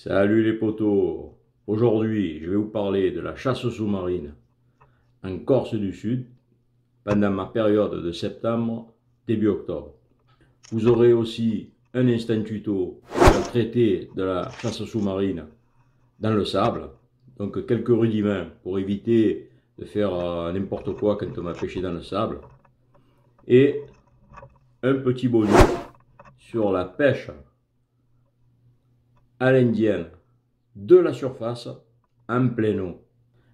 Salut les potos, aujourd'hui je vais vous parler de la chasse sous-marine en Corse du Sud pendant ma période de septembre début octobre. Vous aurez aussi un instant tuto pour traiter de la chasse sous-marine dans le sable, donc quelques rudiments pour éviter de faire n'importe quoi quand on va pêcher dans le sable, et un petit bonus sur la pêche à l'indienne de la surface en plein eau.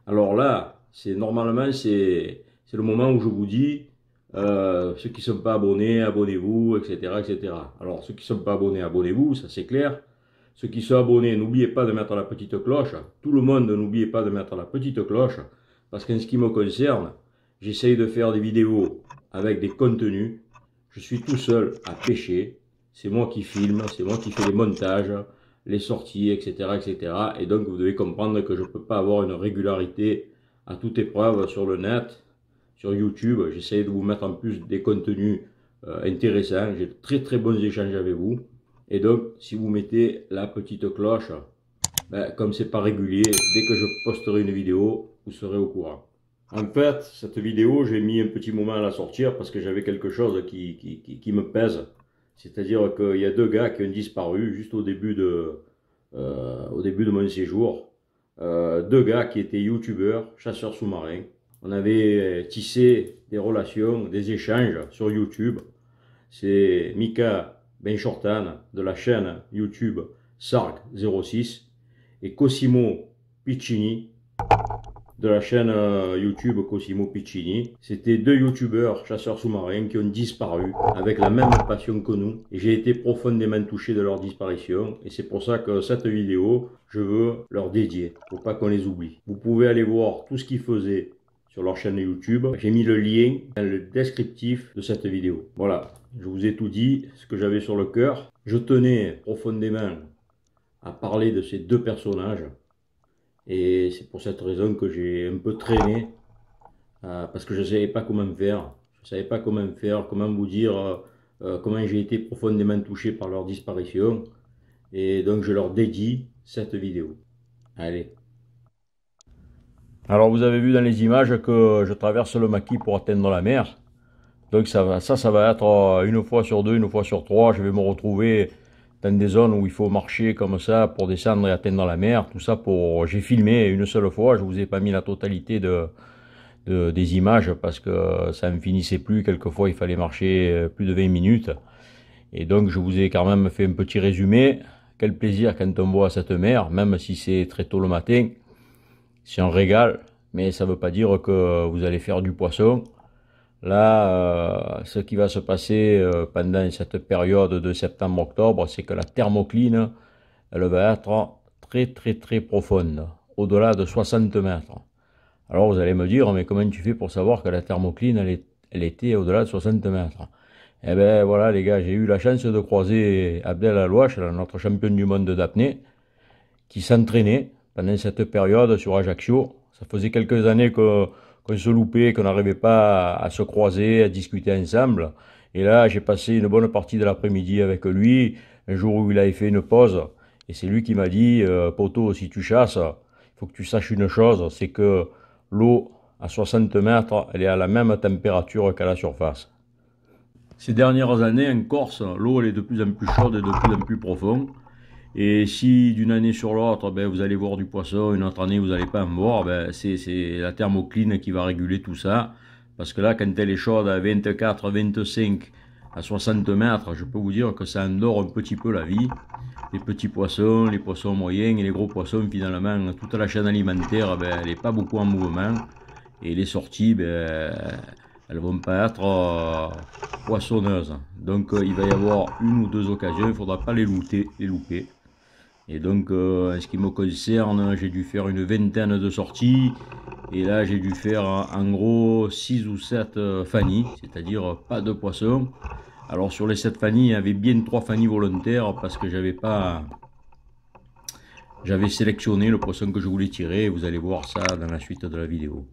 Alors là, normalement c'est le moment où je vous dis ceux qui ne sont pas abonnés, abonnez-vous, etc., etc. Alors ceux qui ne sont pas abonnés, abonnez-vous, ça c'est clair. Ceux qui sont abonnés, n'oubliez pas de mettre la petite cloche. Tout le monde, n'oubliez pas de mettre la petite cloche, parce qu'en ce qui me concerne, j'essaye de faire des vidéos avec des contenus. Je suis tout seul à pêcher, c'est moi qui filme, c'est moi qui fais les montages, les sorties, etc., etc. Et donc vous devez comprendre que je ne peux pas avoir une régularité à toute épreuve sur le net, sur YouTube. J'essaie de vous mettre en plus des contenus intéressants. J'ai de très très bons échanges avec vous. Et donc si vous mettez la petite cloche, comme c'est pas régulier, dès que je posterai une vidéo, vous serez au courant. En fait, cette vidéo, j'ai mis un petit moment à la sortir parce que j'avais quelque chose qui me pèse. C'est-à-dire qu'il y a deux gars qui ont disparu juste au début de mon séjour. Deux gars qui étaient youtubeurs, chasseurs sous-marins. On avait tissé des relations, des échanges sur YouTube. C'est Mika Benchortan de la chaîne YouTube Sark06 et Cosimo Piccini de la chaîne YouTube Cosimo Piccini. C'était deux youtubeurs chasseurs sous-marins qui ont disparu avec la même passion que nous. Et j'ai été profondément touché de leur disparition. Et c'est pour ça que cette vidéo, je veux leur dédier, pour pas qu'on les oublie. Vous pouvez aller voir tout ce qu'ils faisaient sur leur chaîne YouTube. J'ai mis le lien dans le descriptif de cette vidéo. Voilà, je vous ai tout dit, ce que j'avais sur le cœur. Je tenais profondément à parler de ces deux personnages. Et c'est pour cette raison que j'ai un peu traîné, parce que je ne savais pas comment faire. Je ne savais pas comment faire, comment vous dire, comment j'ai été profondément touché par leur disparition. Et donc je leur dédie cette vidéo. Allez. Alors vous avez vu dans les images que je traverse le maquis pour atteindre la mer. Donc ça va être une fois sur deux, une fois sur trois, je vais me retrouver dans des zones où il faut marcher comme ça pour descendre et atteindre la mer. Tout ça j'ai filmé une seule fois, je vous ai pas mis la totalité des images parce que ça ne finissait plus. Quelquefois il fallait marcher plus de 20 minutes. Et donc je vous ai quand même fait un petit résumé. Quel plaisir quand on voit cette mer, même si c'est très tôt le matin. C'est un régal, mais ça ne veut pas dire que vous allez faire du poisson. Là, ce qui va se passer pendant cette période de septembre-octobre, c'est que la thermocline, elle va être très très très profonde, au-delà de 60 mètres. Alors vous allez me dire, mais comment tu fais pour savoir que la thermocline, elle était au-delà de 60 mètres? Eh bien voilà les gars, j'ai eu la chance de croiser Abdel Alouache, notre champion du monde d'apnée, qui s'entraînait pendant cette période sur Ajaccio. Ça faisait quelques années qu'on se loupait, qu'on n'arrivait pas à se croiser, à discuter ensemble. Et là, j'ai passé une bonne partie de l'après-midi avec lui. un jour où il avait fait une pause, et c'est lui qui m'a dit, poteau, si tu chasses, il faut que tu saches une chose, c'est que l'eau à 60 mètres, elle est à la même température qu'à la surface. Ces dernières années, en Corse, l'eau elle est de plus en plus chaude et de plus en plus profonde. Et si d'une année sur l'autre, ben, vous allez voir du poisson, une autre année vous n'allez pas en voir, ben, c'est la thermocline qui va réguler tout ça. Parce que là, quand elle est chaude à 24, 25, à 60 mètres, je peux vous dire que ça endort un petit peu la vie. Les petits poissons, les poissons moyens et les gros poissons, finalement, toute la chaîne alimentaire, ben, elle n'est pas beaucoup en mouvement. Et les sorties, ben, elles vont pas être poissonneuses. Donc il va y avoir une ou deux occasions, il ne faudra pas les louper. Et donc en ce qui me concerne, j'ai dû faire une vingtaine de sorties. Et là j'ai dû faire en gros 6 ou 7 fannies, c'est-à-dire pas de poissons. Alors sur les 7 fannies, il y avait bien 3 fannies volontaires parce que j'avais sélectionné le poisson que je voulais tirer. Vous allez voir ça dans la suite de la vidéo.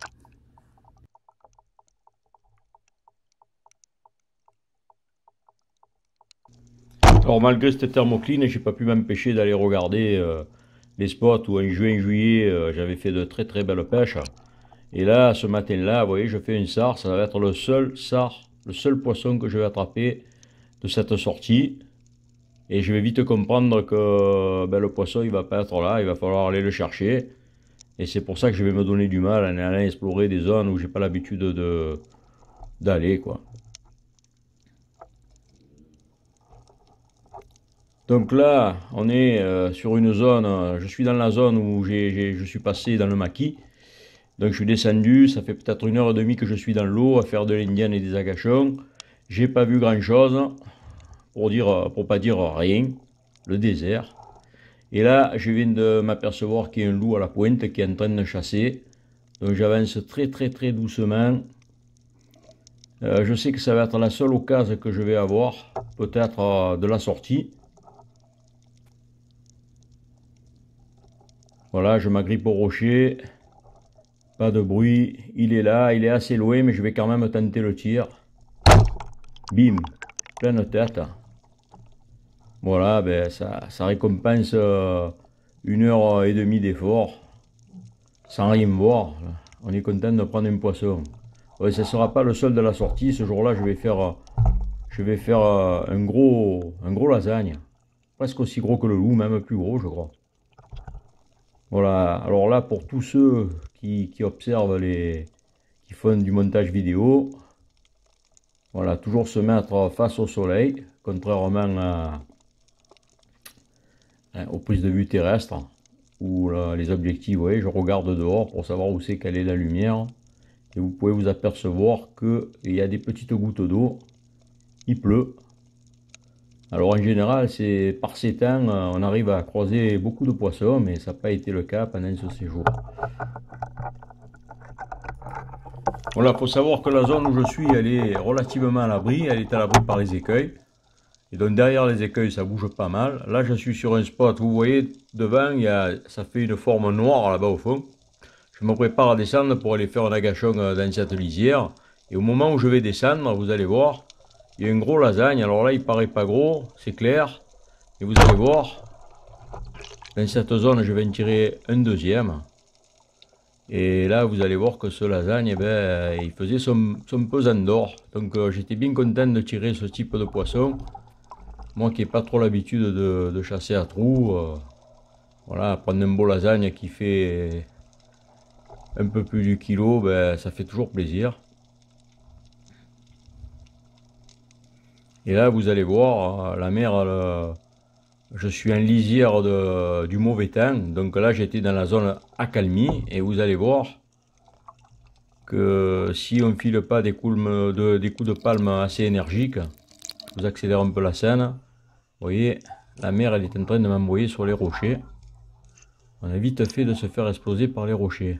Alors malgré cette thermocline, j'ai pas pu m'empêcher d'aller regarder les spots où en juin, juillet, j'avais fait de très très belles pêches. Et là, ce matin-là, vous voyez, je fais une sar, ça va être le seul poisson que je vais attraper de cette sortie. Et je vais vite comprendre que ben, le poisson, il va pas être là, il va falloir aller le chercher. Et c'est pour ça que je vais me donner du mal en allant explorer des zones où j'ai pas l'habitude d'aller, quoi. Donc là, on est sur une zone, je suis dans la zone où je suis passé dans le maquis. Donc je suis descendu, ça fait peut-être 1h30 que je suis dans l'eau à faire de l'indienne et des agachons. J'ai pas vu grand chose, pour pas dire rien, le désert. Et là, je viens de m'apercevoir qu'il y a un loup à la pointe qui est en train de chasser. Donc j'avance très très très doucement. Je sais que ça va être la seule occasion que je vais avoir, peut-être de la sortie. Voilà, je m'agrippe au rocher. Pas de bruit. Il est là, il est assez loin, mais je vais quand même tenter le tir. Bim, pleine tête. Voilà, ben ça récompense 1h30 d'effort. Sans rien voir. On est content de prendre un poisson. Ouais, ce ne sera pas le seul de la sortie. Ce jour-là, je vais faire un gros lasagne. Presque aussi gros que le loup, même plus gros, je crois. Voilà, alors là, pour tous ceux qui observent qui font du montage vidéo, voilà, toujours se mettre face au soleil, contrairement aux prises de vue terrestres, où là, les objectifs, vous voyez, je regarde dehors pour savoir où c'est qu'elle est la lumière, et vous pouvez vous apercevoir qu'il y a des petites gouttes d'eau, il pleut. Alors en général, c'est par ces temps, on arrive à croiser beaucoup de poissons, mais ça n'a pas été le cas pendant ce séjour. Voilà, il faut savoir que la zone où je suis, elle est relativement à l'abri, elle est à l'abri par les écueils. Et donc derrière les écueils, ça bouge pas mal. Là, je suis sur un spot, vous voyez, devant, ça fait une forme noire là-bas au fond. Je me prépare à descendre pour aller faire un agachon dans cette lisière. Et au moment où je vais descendre, vous allez voir, il y a un gros lasagne. Alors là, il paraît pas gros, c'est clair. Et vous allez voir, dans cette zone, je vais en tirer un deuxième. Et là, vous allez voir que ce lasagne, eh ben, il faisait son pesant d'or. Donc j'étais bien content de tirer ce type de poisson. Moi qui n'ai pas trop l'habitude de chasser à trous, voilà, prendre un beau lasagne qui fait un peu plus du kilo, ben, ça fait toujours plaisir. Et là, vous allez voir, la mer, je suis en lisière du mauvais temps. Donc là, j'étais dans la zone accalmie. Et vous allez voir que si on ne file pas des coups de palme assez énergiques, je vous accélère un peu la scène. Vous voyez, la mer, elle est en train de m'envoyer sur les rochers. On a vite fait de se faire exploser par les rochers.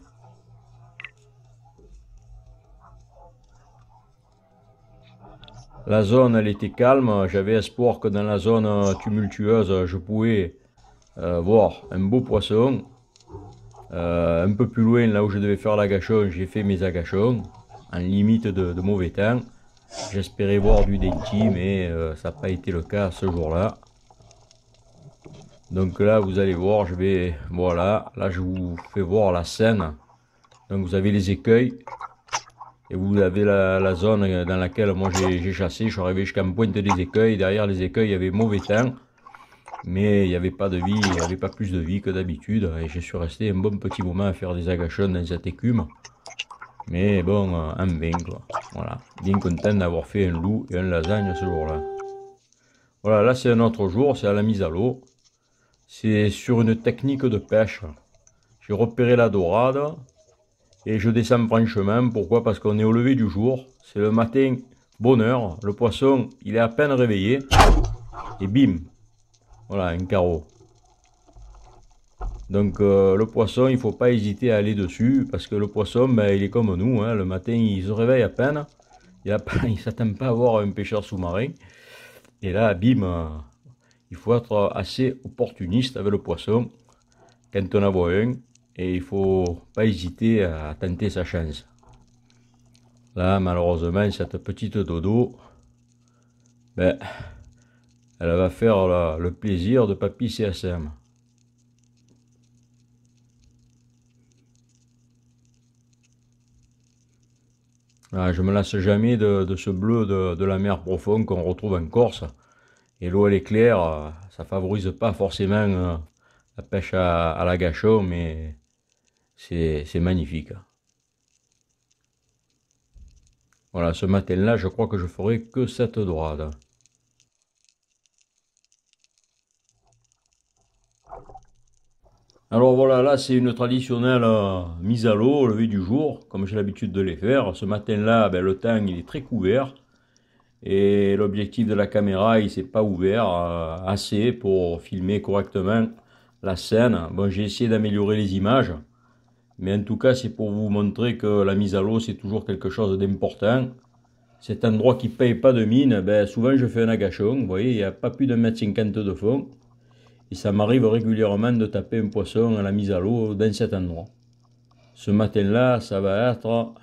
La zone, elle était calme. J'avais espoir que dans la zone tumultueuse, je pouvais voir un beau poisson. Un peu plus loin, là où je devais faire l'agachon, j'ai fait mes agachons en limite de mauvais temps. J'espérais voir du dentis, mais ça n'a pas été le cas ce jour-là. Donc là, vous allez voir, voilà, là je vous fais voir la scène. Donc vous avez les écueils et vous avez la zone dans laquelle moi j'ai chassé. Je suis arrivé jusqu'à me pointe des écueils. Derrière les écueils, il y avait mauvais temps, mais il n'y avait pas de vie, il n'y avait pas plus de vie que d'habitude. Et je suis resté un bon petit moment à faire des agachons dans cette écume. Mais bon, en vain quoi. Voilà, bien content d'avoir fait un loup et un lasagne ce jour-là. Voilà, là c'est un autre jour, c'est à la mise à l'eau. C'est sur une technique de pêche. J'ai repéré la dorade et je descends franchement. Pourquoi? Parce qu'on est au lever du jour. C'est le matin, bonne heure. Le poisson, il est à peine réveillé. Et bim, voilà, un carreau. Donc le poisson, il ne faut pas hésiter à aller dessus. Parce que le poisson, ben, il est comme nous. Hein. Le matin, il se réveille à peine. Il ne s'attend pas à voir un pêcheur sous-marin. Et là, bim, il faut être assez opportuniste avec le poisson quand on en voit un. Et il ne faut pas hésiter à tenter sa chance. Là, malheureusement, cette petite dodo, ben, elle va faire le plaisir de Papy CSM. Là, je ne me lasse jamais de ce bleu de la mer profonde qu'on retrouve en Corse. Et l'eau elle est claire, ça favorise pas forcément la pêche à la gâchon, mais c'est magnifique. Voilà, ce matin-là, je crois que je ferai que cette dorade. Alors voilà, là c'est une traditionnelle mise à l'eau au lever du jour, comme j'ai l'habitude de les faire. Ce matin-là, ben, le temps il est très couvert. Et l'objectif de la caméra, il s'est pas ouvert assez pour filmer correctement la scène. Bon, j'ai essayé d'améliorer les images. Mais en tout cas, c'est pour vous montrer que la mise à l'eau, c'est toujours quelque chose d'important. Cet endroit qui ne paye pas de mine, ben, souvent je fais un agachon. Vous voyez, il n'y a pas plus d'1,50 m de fond. Et ça m'arrive régulièrement de taper un poisson à la mise à l'eau dans cet endroit. Ce matin-là, ça va être...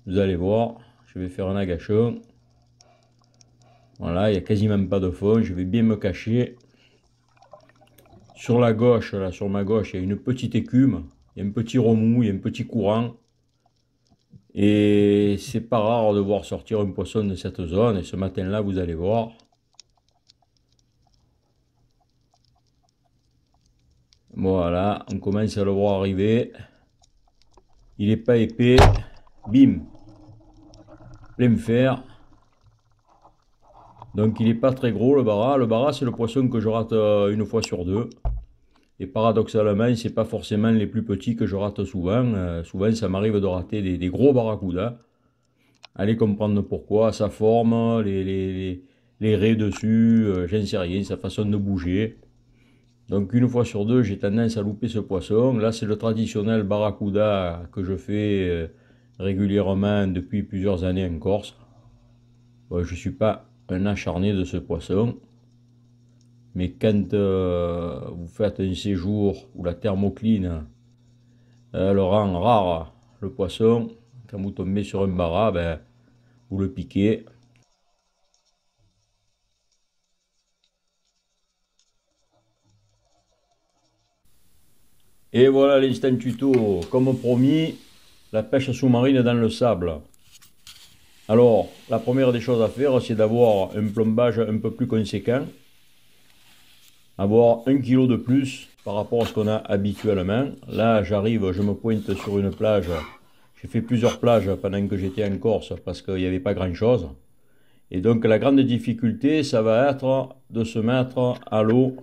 Vous allez voir, je vais faire un agachon. Voilà, il n'y a quasiment pas de fond. Je vais bien me cacher. Sur la gauche, là, sur ma gauche, il y a une petite écume. Il y a un petit remous, il y a un petit courant. Et c'est pas rare de voir sortir un poisson de cette zone. Et ce matin-là, vous allez voir. Voilà, on commence à le voir arriver. Il n'est pas épais. Bim. Plein fer. Donc il n'est pas très gros le bara. Le bara, c'est le poisson que je rate une fois sur deux. Et paradoxalement, c'est pas forcément les plus petits que je rate souvent. Souvent, ça m'arrive de rater des gros barracudas. Allez comprendre pourquoi, sa forme, les raies dessus, j'en sais rien, sa façon de bouger. Donc une fois sur deux, j'ai tendance à louper ce poisson. Là, c'est le traditionnel barracuda que je fais régulièrement depuis plusieurs années en Corse. Bon, je ne suis pas un acharné de ce poisson. Mais quand vous faites un séjour où la thermocline le rend rare, le poisson, quand vous tombez sur un bara, ben, vous le piquez. Et voilà l'instant tuto, comme promis, la pêche sous-marine dans le sable. Alors, la première des choses à faire, c'est d'avoir un plombage un peu plus conséquent. Avoir 1 kg de plus par rapport à ce qu'on a habituellement. Là, j'arrive, je me pointe sur une plage. J'ai fait plusieurs plages pendant que j'étais en Corse parce qu'il n'y avait pas grand-chose. Et donc, la grande difficulté, ça va être de se mettre à l'eau.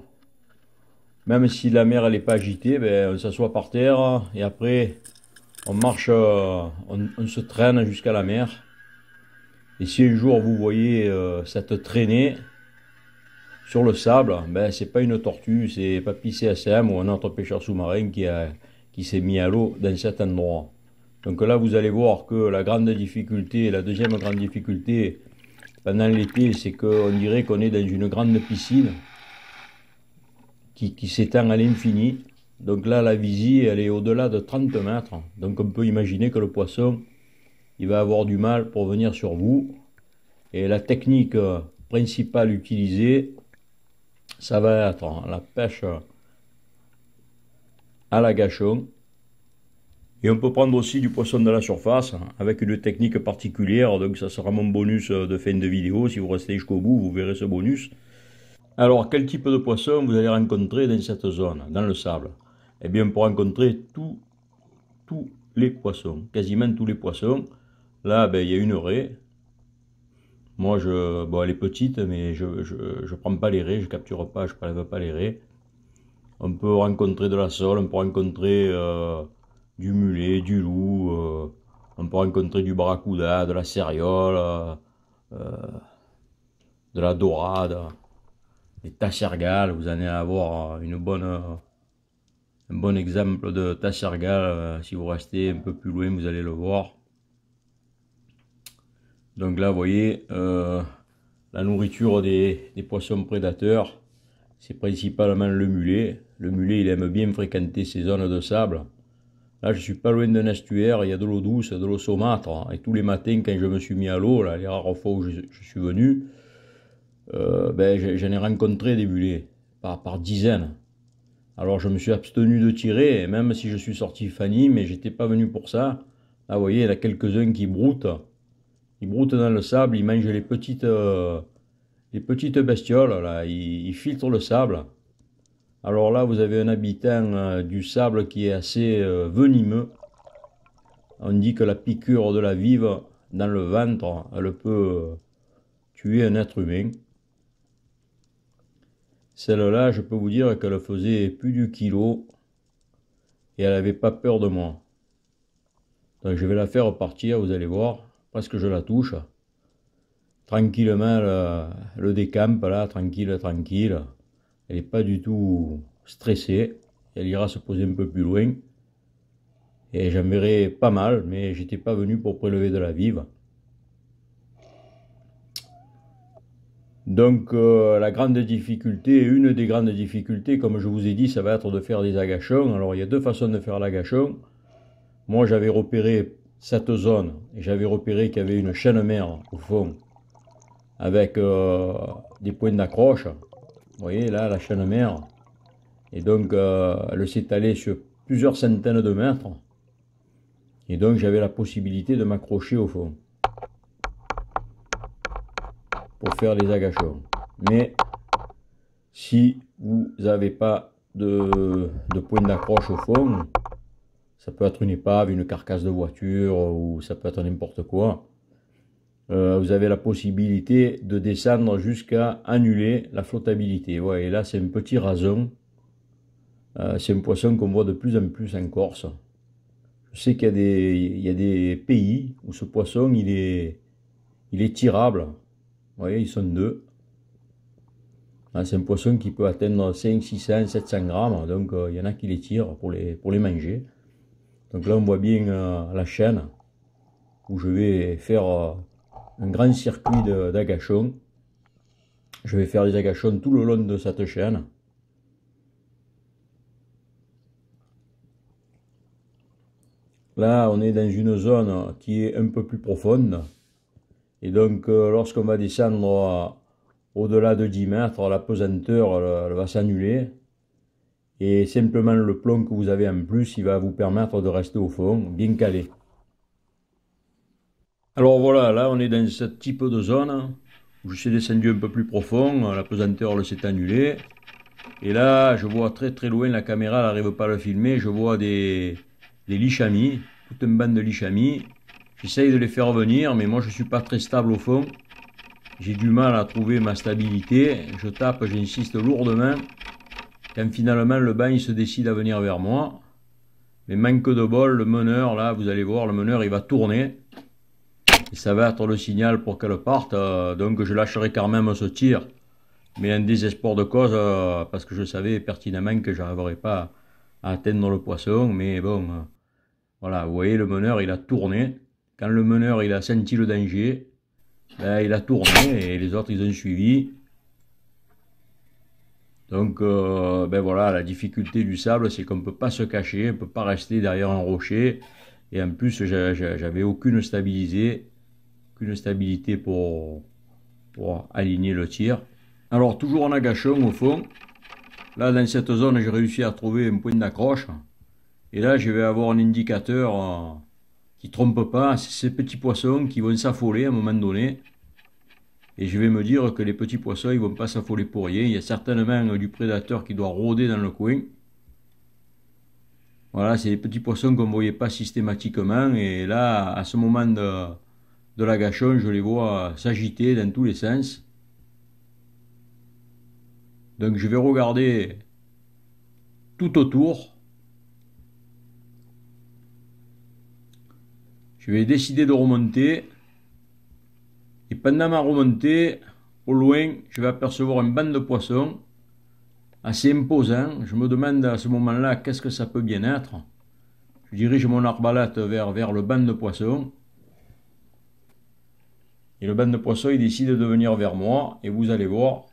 Même si la mer elle n'est pas agitée, ben, on s'assoit par terre et après on marche, on se traîne jusqu'à la mer. Et si un jour vous voyez cette traînée sur le sable, ben, c'est pas une tortue, c'est Papy CSM ou un autre pêcheur sous-marin qui s'est mis à l'eau dans cet endroit. Donc là vous allez voir que la grande difficulté, la deuxième grande difficulté pendant l'été, c'est qu'on dirait qu'on est dans une grande piscine qui s'étend à l'infini. Donc là, la visie, elle est au-delà de 30 mètres. Donc on peut imaginer que le poisson, il va avoir du mal pour venir sur vous. Et la technique principale utilisée, ça va être la pêche à l'agachon. Et on peut prendre aussi du poisson de la surface avec une technique particulière. Donc ça sera mon bonus de fin de vidéo. Si vous restez jusqu'au bout, vous verrez ce bonus. Alors, quel type de poisson vous allez rencontrer dans cette zone, dans le sable? Eh bien, on peut rencontrer tous les poissons, quasiment tous les poissons. Là, ben, il y a une raie. Moi, bon, elle est petite, mais je prends pas les raies, je capture pas, je prélève pas les raies. On peut rencontrer de la sole, on peut rencontrer du mulet, du loup, on peut rencontrer du barracuda, de la céréole, de la dorade, des tassergales. Vous allez avoir un bon exemple de tassergale. Si vous restez un peu plus loin, vous allez le voir. Donc là, vous voyez, la nourriture des poissons prédateurs, c'est principalement le mulet. Le mulet, il aime bien fréquenter ces zones de sable. Là, je suis pas loin d'un estuaire, il y a de l'eau douce, de l'eau saumâtre. Et tous les matins, quand je me suis mis à l'eau, les rares fois où je suis venu, ben, j'en ai rencontré des mulets, par dizaines. Alors je me suis abstenu de tirer, même si je suis sorti Fanny, mais j'étais pas venu pour ça. Là, vous voyez, il y en a quelques-uns qui broutent. Ils broutent dans le sable, ils mangent les petites bestioles, là, ils filtrent le sable. Alors là, vous avez un habitant du sable qui est assez venimeux. On dit que la piqûre de la vive dans le ventre, elle peut tuer un être humain. Celle-là, je peux vous dire qu'elle faisait plus du kilo et elle n'avait pas peur de moi. Donc je vais la faire partir, vous allez voir, presque je la touche. Tranquillement, le décampe là, tranquille, tranquille. Elle n'est pas du tout stressée. Elle ira se poser un peu plus loin. Et j'en verrai pas mal, mais j'étais pas venu pour prélever de la vive. Donc la grande difficulté, une des grandes difficultés, comme je vous ai dit, ça va être de faire des agachons. Alors il y a deux façons de faire l'agachon. Moi j'avais repéré cette zone, et j'avais repéré qu'il y avait une chaîne-mer au fond, avec des points d'accroche. Vous voyez là, la chaîne-mer. Et donc elle s'étalait sur plusieurs centaines de mètres. Et donc j'avais la possibilité de m'accrocher au fond pour faire les agachons. Mais si vous n'avez pas de point d'accroche au fond, ça peut être une épave, une carcasse de voiture, ou ça peut être n'importe quoi, vous avez la possibilité de descendre jusqu'à annuler la flottabilité. Ouais, et là c'est un petit rason. C'est un poisson qu'on voit de plus en plus en Corse. Je sais qu'il y a des pays où ce poisson il est tirable. Vous voyez, ils sont deux. C'est un poisson qui peut atteindre 5, 600, 700 grammes. Donc il y en a qui les tirent pour les manger. Donc là on voit bien la chaîne où je vais faire un grand circuit d'agachons. Je vais faire des agachons tout le long de cette chaîne. Là on est dans une zone qui est un peu plus profonde. Et donc lorsqu'on va descendre au-delà de 10 mètres, la pesanteur elle va s'annuler. Et simplement le plomb que vous avez en plus, il va vous permettre de rester au fond, bien calé. Alors voilà, là on est dans ce type de zone où je suis descendu un peu plus profond, la pesanteur s'est annulée. Et là, je vois très très loin, la caméra n'arrive pas à le filmer, je vois des lichamis, toute une bande de lichamis. J'essaye de les faire venir, mais moi je ne suis pas très stable au fond. J'ai du mal à trouver ma stabilité, je tape, j'insiste lourdement. Quand finalement le banc il se décide à venir vers moi. Mais manque de bol, le meneur, là vous allez voir, le meneur il va tourner. Et ça va être le signal pour qu'elle parte, donc je lâcherai quand même ce tir. Mais en désespoir de cause, parce que je savais pertinemment que je n'arriverais pas à atteindre le poisson. Mais bon, voilà, vous voyez le meneur il a tourné. Quand le meneur il a senti le danger, ben, il a tourné et les autres ils ont suivi. Donc ben voilà, la difficulté du sable c'est qu'on ne peut pas se cacher, on ne peut pas rester derrière un rocher. Et en plus j'avais aucune stabilité pour aligner le tir. Alors toujours en agachon au fond. Là dans cette zone j'ai réussi à trouver un point d'accroche. Et là je vais avoir un indicateur qui trompe pas. C'est ces petits poissons qui vont s'affoler à un moment donné. Et je vais me dire que les petits poissons ils vont pas s'affoler pour rien. Il y a certainement du prédateur qui doit rôder dans le coin. Voilà, c'est des petits poissons qu'on ne voyait pas systématiquement. Et là, à ce moment de l'agachon, je les vois s'agiter dans tous les sens. Donc je vais regarder tout autour. Je vais décider de remonter. Et pendant ma remontée, au loin, je vais apercevoir un banc de poissons assez imposant. Je me demande à ce moment-là qu'est-ce que ça peut bien être. Je dirige mon arbalète vers le banc de poissons. Et le banc de poissons, il décide de venir vers moi. Et vous allez voir.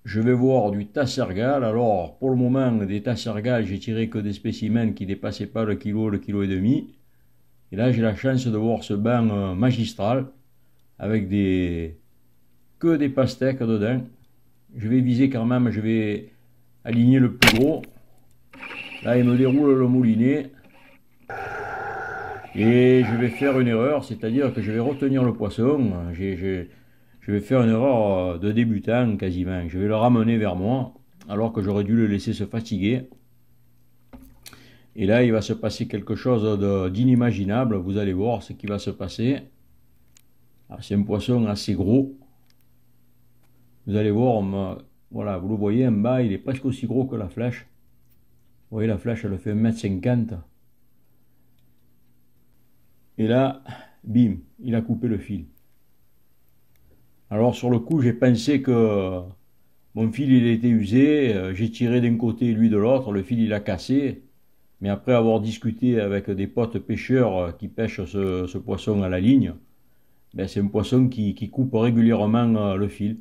Je vais voir du tassergal. Alors, pour le moment, des tassergals, j'ai tiré que des spécimens qui ne dépassaient pas le kilo et demi. Et là, j'ai la chance de voir ce banc magistral avec que des pastèques dedans. Je vais viser quand même, je vais aligner le plus gros. Là, il me déroule le moulinet. Et je vais faire une erreur, c'est-à-dire que je vais retenir le poisson. Je vais faire une erreur de débutant quasiment. Je vais le ramener vers moi, alors que j'aurais dû le laisser se fatiguer. Et là, il va se passer quelque chose d'inimaginable. Vous allez voir ce qui va se passer. C'est un poisson assez gros. Vous allez voir, voilà, vous le voyez en bas, il est presque aussi gros que la flèche. Vous voyez, la flèche, elle fait 1,50 m. Et là, bim, il a coupé le fil. Alors sur le coup, j'ai pensé que mon fil il était usé. J'ai tiré d'un côté, lui de l'autre. Le fil il a cassé. Mais après avoir discuté avec des potes pêcheurs qui pêchent ce poisson à la ligne, ben c'est un poisson qui coupe régulièrement le fil.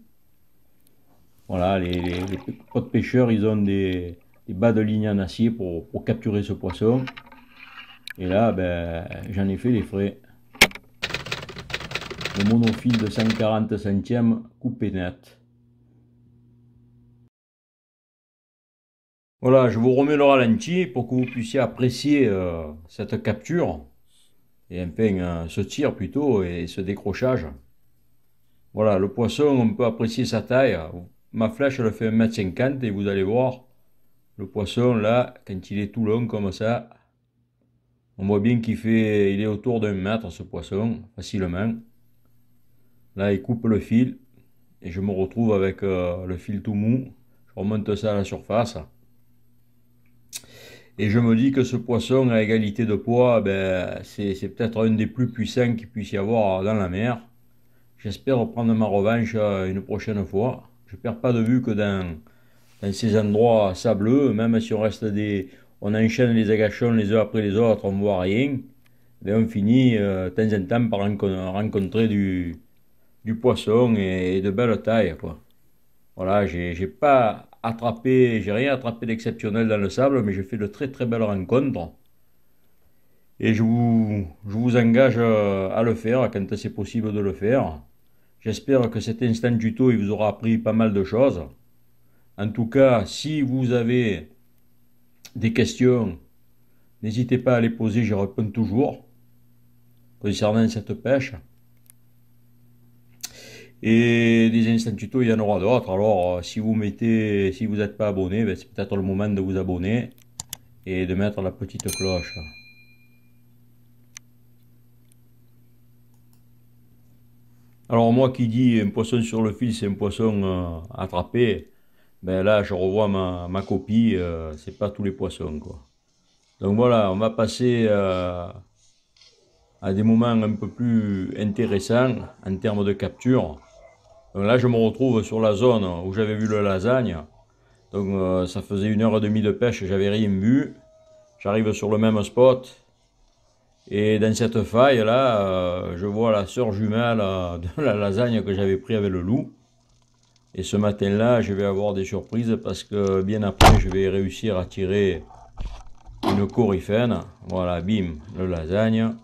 Voilà, les potes pêcheurs, ils ont des bas de ligne en acier pour capturer ce poisson. Et là, ben, j'en ai fait les frais. Le monofil de 140 centièmes coupé net. Voilà, je vous remets le ralenti pour que vous puissiez apprécier cette capture. Et enfin, ce tir plutôt et ce décrochage. Voilà, le poisson, on peut apprécier sa taille. Ma flèche, elle fait 1,50 m et vous allez voir, le poisson là, quand il est tout long comme ça, on voit bien il est autour d'1 mètre ce poisson, facilement. Là, il coupe le fil et je me retrouve avec le fil tout mou. Je remonte ça à la surface. Et je me dis que ce poisson, à égalité de poids, ben, c'est peut-être un des plus puissants qu'il puisse y avoir dans la mer. J'espère prendre ma revanche une prochaine fois. Je ne perds pas de vue que dans ces endroits sableux, même si on enchaîne les agachons les uns après les autres, on ne voit rien, ben on finit de temps en temps par rencontrer du poisson et de belles tailles, quoi. Voilà, j'ai rien attrapé d'exceptionnel dans le sable, mais j'ai fait de très très belles rencontres. Et je vous engage à le faire quand c'est possible de le faire. J'espère que cet instant tuto il vous aura appris pas mal de choses. En tout cas, si vous avez des questions, n'hésitez pas à les poser, j'y réponds toujours concernant cette pêche. Et des instants tuto, il y en aura d'autres. Alors, si vous n'êtes pas abonné, ben, c'est peut-être le moment de vous abonner et de mettre la petite cloche. Alors moi qui dis un poisson sur le fil, c'est un poisson attrapé. Ben là, je revois ma copie, c'est pas tous les poissons, quoi. Donc voilà, on va passer à des moments un peu plus intéressants en termes de capture. Donc là, je me retrouve sur la zone où j'avais vu le lasagne. Donc ça faisait 1h30 de pêche, j'avais rien vu. J'arrive sur le même spot. Et dans cette faille là, je vois la sœur jumelle de la lasagne que j'avais pris avec le loup. Et ce matin-là, je vais avoir des surprises parce que bien après, je vais réussir à tirer une coryphène. Voilà, bim, le lasagne.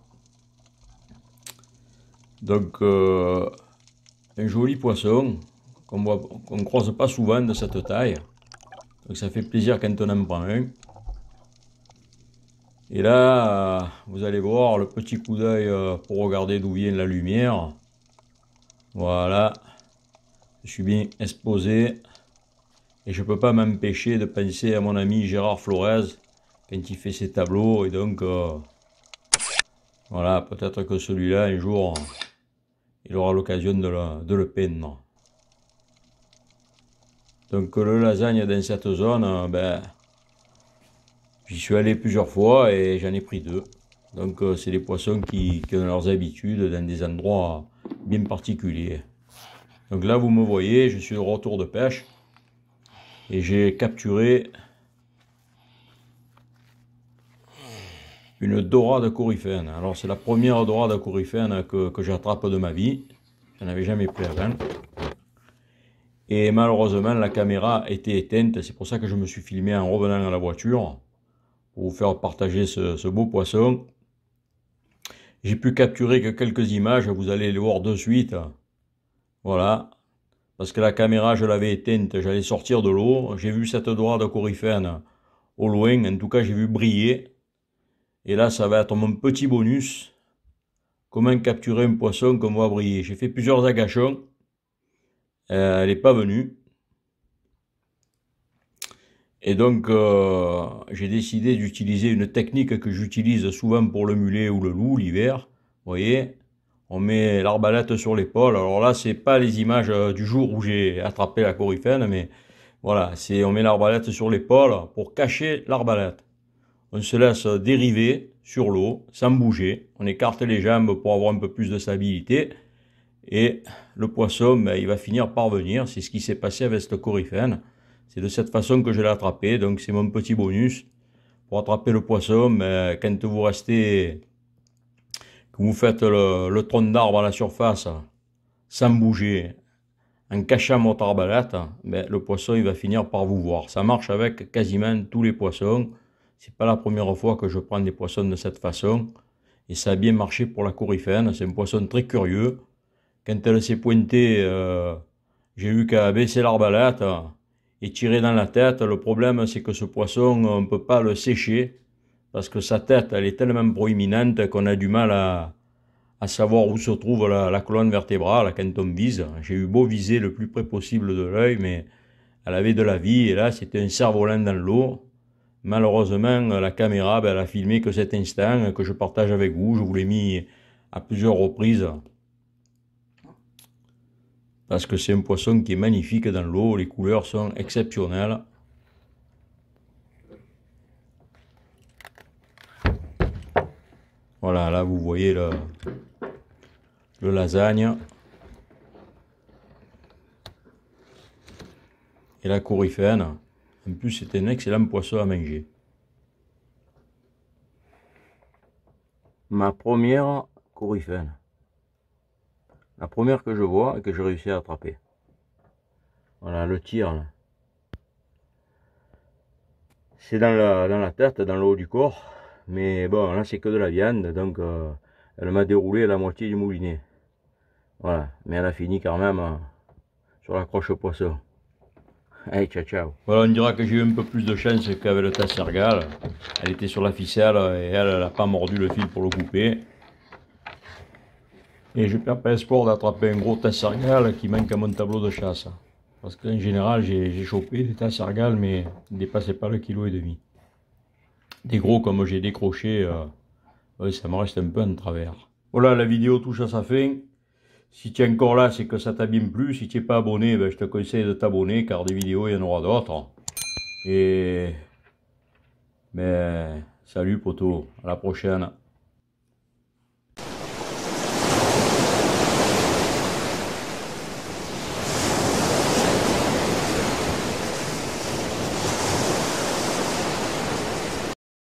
Donc, un joli poisson qu'on ne croise pas souvent de cette taille. Donc ça fait plaisir quand on en prend un. Et là, vous allez voir le petit coup d'œil pour regarder d'où vient la lumière. Voilà, je suis bien exposé. Et je ne peux pas m'empêcher de penser à mon ami Gérard Flores quand il fait ses tableaux. Et donc, voilà, peut-être que celui-là, un jour, il aura l'occasion de le peindre. Donc le lasagne dans cette zone, ben, j'y suis allé plusieurs fois et j'en ai pris 2. Donc c'est des poissons qui ont leurs habitudes dans des endroits bien particuliers. Donc là vous me voyez, je suis de retour de pêche et j'ai capturé une dorade coryphène. Alors c'est la première dorade coryphène que j'attrape de ma vie. Je n'en avais jamais pris avant. Et malheureusement la caméra était éteinte, c'est pour ça que je me suis filmé en revenant à la voiture. Pour vous faire partager ce beau poisson. J'ai pu capturer que quelques images, vous allez les voir de suite. Voilà. Parce que la caméra, je l'avais éteinte, j'allais sortir de l'eau. J'ai vu cette dorade coryphène au loin, en tout cas j'ai vu briller. Et là, ça va être mon petit bonus. Comment capturer un poisson qu'on voit briller. J'ai fait plusieurs agachons. Elle n'est pas venue. Et donc, j'ai décidé d'utiliser une technique que j'utilise souvent pour le mulet ou le loup l'hiver. Vous voyez, on met l'arbalète sur l'épaule. Alors là, c'est pas les images du jour où j'ai attrapé la coryphène, mais voilà, on met l'arbalète sur l'épaule pour cacher l'arbalète. On se laisse dériver sur l'eau, sans bouger. On écarte les jambes pour avoir un peu plus de stabilité. Et le poisson, ben, il va finir par venir. C'est ce qui s'est passé avec cette coryphène. C'est de cette façon que je l'ai attrapé, donc c'est mon petit bonus. Pour attraper le poisson, mais quand vous restez, que vous faites le tronc d'arbre à la surface, sans bouger, en cachant votre arbalète, mais le poisson il va finir par vous voir. Ça marche avec quasiment tous les poissons. C'est pas la première fois que je prends des poissons de cette façon. Et ça a bien marché pour la coryphène. C'est un poisson très curieux. Quand elle s'est pointée, j'ai eu qu'à baisser l'arbalète et tirer dans la tête. Le problème, c'est que ce poisson, on ne peut pas le sécher parce que sa tête, elle est tellement proéminente qu'on a du mal à savoir où se trouve la colonne vertébrale quand on vise. J'ai eu beau viser le plus près possible de l'œil, mais elle avait de la vie et là, c'était un cerf-volant dans l'eau. Malheureusement, la caméra, ben, elle a filmé que cet instant que je partage avec vous. Je vous l'ai mis à plusieurs reprises. Parce que c'est un poisson qui est magnifique dans l'eau, les couleurs sont exceptionnelles. Voilà, là vous voyez le lasagne. Et la coryphène. En plus, c'est un excellent poisson à manger. Ma première coryphène. La première que je vois et que j'ai réussi à attraper. Voilà, le tir là. C'est dans la tête, dans le haut du corps. Mais bon, là c'est que de la viande, donc elle m'a déroulé la moitié du moulinet. Voilà, mais elle a fini quand même sur la croche poisson. Allez, ciao, ciao. Voilà, on dira que j'ai eu un peu plus de chance qu'avec le tassergal. Elle était sur la ficelle et elle n'a pas mordu le fil pour le couper. Et je perds pas espoir d'attraper un gros tassergal qui manque à mon tableau de chasse. Parce qu'en général, j'ai chopé des tassergals, mais ils ne dépassaient pas le kilo et demi. Des gros comme j'ai décroché, ouais, ça me reste un peu en travers. Voilà, la vidéo touche à sa fin. Si tu es encore là, c'est que ça t'a bien plu. Si tu n'es pas abonné, ben, je te conseille de t'abonner, car des vidéos, il y en aura d'autres. Et ben, salut poto, à la prochaine.